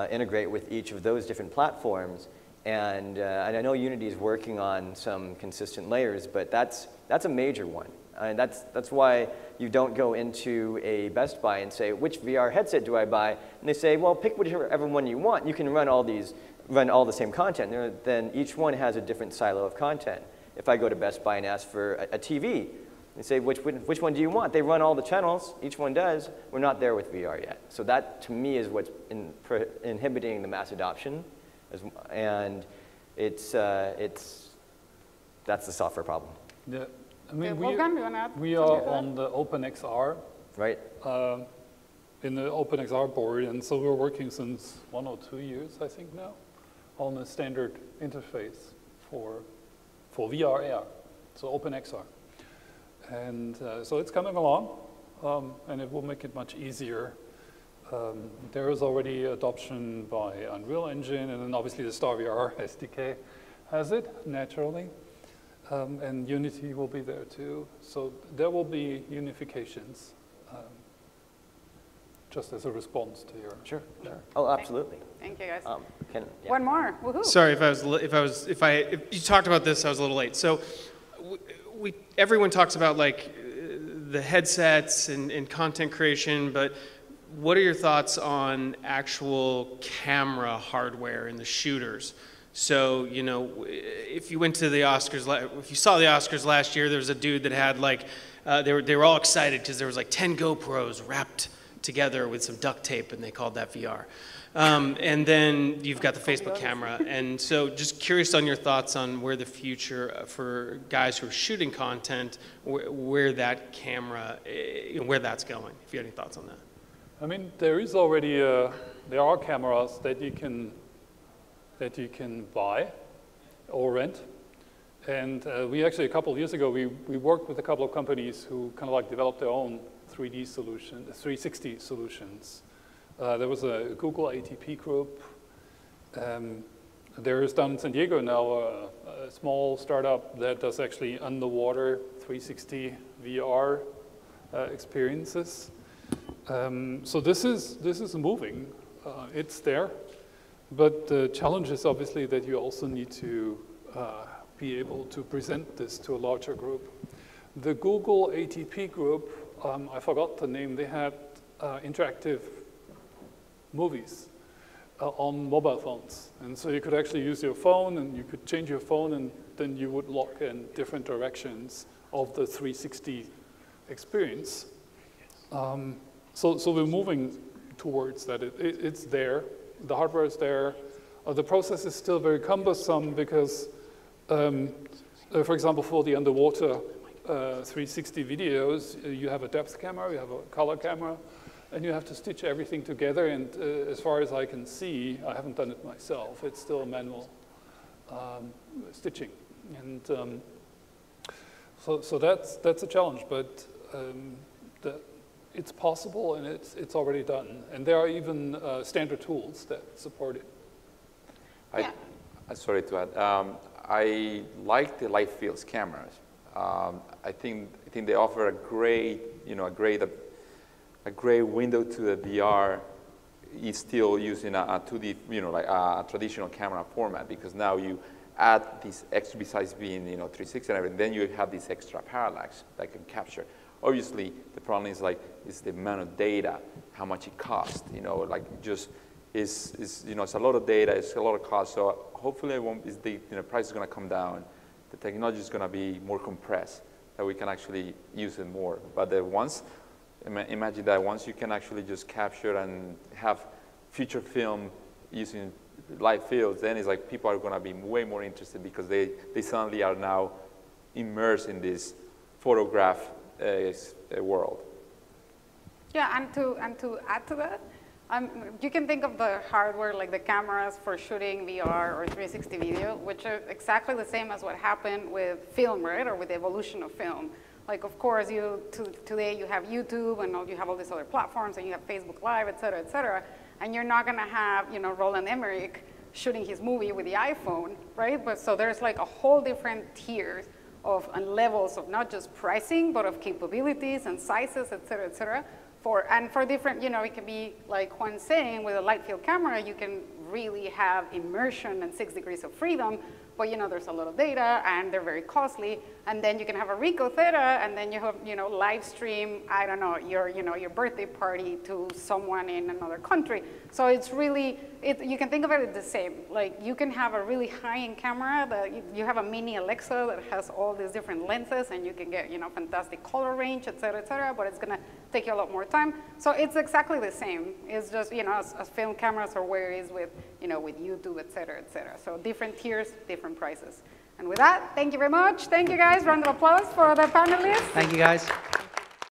integrate with each of those different platforms. And I know Unity is working on some consistent layers, but that's a major one. And that's why you don't go into a Best Buy and say, which VR headset do I buy? And they say, well, pick whichever one you want. You can run all the same content. Then each one has a different silo of content. If I go to Best Buy and ask for a TV, they say, which one do you want? They run all the channels. Each one does. We're not there with VR yet. So that, to me, is what's inhibiting the mass adoption. And that's the software problem. Yeah, I mean, Wolfgang, we are on the OpenXR, right? In the OpenXR board, and so we're working since 1 or 2 years, I think now, on a standard interface for VR AR, so OpenXR. And so it's coming along, and it will make it much easier. There is already adoption by Unreal Engine, and then obviously the StarVR SDK has it, naturally. And Unity will be there too. So there will be unifications, just as a response to your... Sure. Oh, absolutely. Thank you, guys. Yeah. One more. Woohoo. Sorry if you talked about this, I was a little late. So everyone talks about like the headsets and content creation, but what are your thoughts on actual camera hardware in the shooters? So, if you went to the Oscars, if you saw the Oscars last year, there was a dude that had like, they were all excited because there was like 10 GoPros wrapped together with some duct tape, and they called that VR. And then you've got the Facebook camera. And so just curious on your thoughts on where the future for guys who are shooting content, where that camera, where that's going, if you have any thoughts on that. I mean, there is already there are cameras that you can buy or rent, and we actually a couple of years ago we worked with a couple of companies who kind of like developed their own 360 solutions. There was a Google ATP group. There is down in San Diego now a small startup that does actually underwater 360 VR experiences. So this is moving. It's there, but the challenge is obviously that you also need to be able to present this to a larger group. The Google ATP group, I forgot the name. They had interactive movies on mobile phones. And so you could actually use your phone, and you could change your phone, and then you would lock in different directions of the 360 experience. So we're moving towards that. It's there. The hardware is there. The process is still very cumbersome because, for example, for the underwater 360 videos, you have a depth camera, you have a color camera, and you have to stitch everything together. And as far as I can see, I haven't done it myself. It's still manual stitching, and so that's a challenge. But it's possible, and it's already done. And there are even standard tools that support it. Sorry to add. I like the light fields cameras. I think they offer a great window to the VR. Is still using a 2D, like a traditional camera format, because now you add this extra, besides being 360 and everything, then you have this extra parallax that can capture. Obviously, the problem is the amount of data, how much it costs. It's a lot of data, it's a lot of cost. So hopefully, the price is going to come down. The technology is going to be more compressed, that we can actually use it more. But imagine that once you can actually just capture and have feature film using light fields, then it's like people are going to be way more interested, because they suddenly are now immersed in this photograph world. Yeah, and to add to that, you can think of the hardware, like the cameras for shooting VR or 360 video, which are exactly the same as what happened with film, right, or with the evolution of film. Like, of course, today you have YouTube, and you have all these other platforms, and you have Facebook Live, et cetera, and you're not going to have, Roland Emmerich shooting his movie with the iPhone, right? But so there's like a whole different tiers and levels of not just pricing, but of capabilities and sizes, et cetera, for different, it can be like Juan saying, with a light field camera, you can really have immersion and 6 degrees of freedom, but there's a lot of data, and they're very costly. And then you can have a Ricoh Theta, and then you have live stream, I don't know, your birthday party to someone in another country. So it's really, you can think of it the same. Like, you can have a really high-end camera that you have a mini Alexa that has all these different lenses, and you can get fantastic color range, et cetera, but it's gonna take you a lot more time. So it's exactly the same. It's just as film cameras are where it is with with YouTube, et cetera. So different tiers, different prices. And with that, thank you very much. Thank you guys. Round of applause for the panelists. Thank you guys.